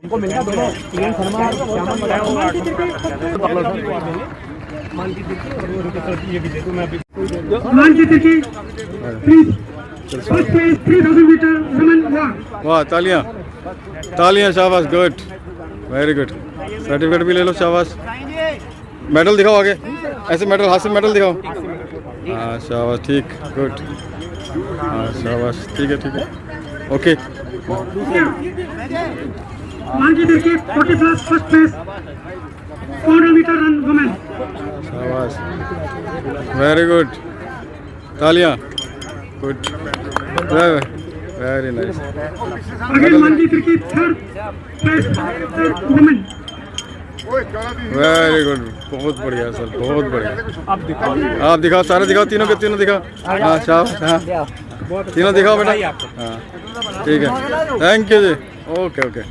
को मिलता दोनों प्रियंक शर्मा और श्यामन प्लीज 3000 मीटर वुमेन वॉक। वाह, तालियां तालियां, शाबाश, गुड, वेरी गुड। सर्टिफिकेट भी ले लो, शाबाश। मेडल दिखाओ आगे, ऐसे मेडल, हाथ से मेडल दिखाओ। हाँ शाबाश, ठीक, गुड, हाँ शाबाश, ठीक है, ओके। मानकी देखिए 40 plus first place 400 metre run women. शाबाश, वेरी गुड, तालियां, good, very nice. Again Manki देखिए third place women. Very good, बहुत बढ़िया सर, बहुत बढ़िया। आप दिखाओ, सारे दिखाओ, तीनों के तीनों दिखाओ। हाँ शाबाश, हाँ तीनों दिखाओ बेटा। हाँ ठीक है, थैंक यू जी, ओके ओके।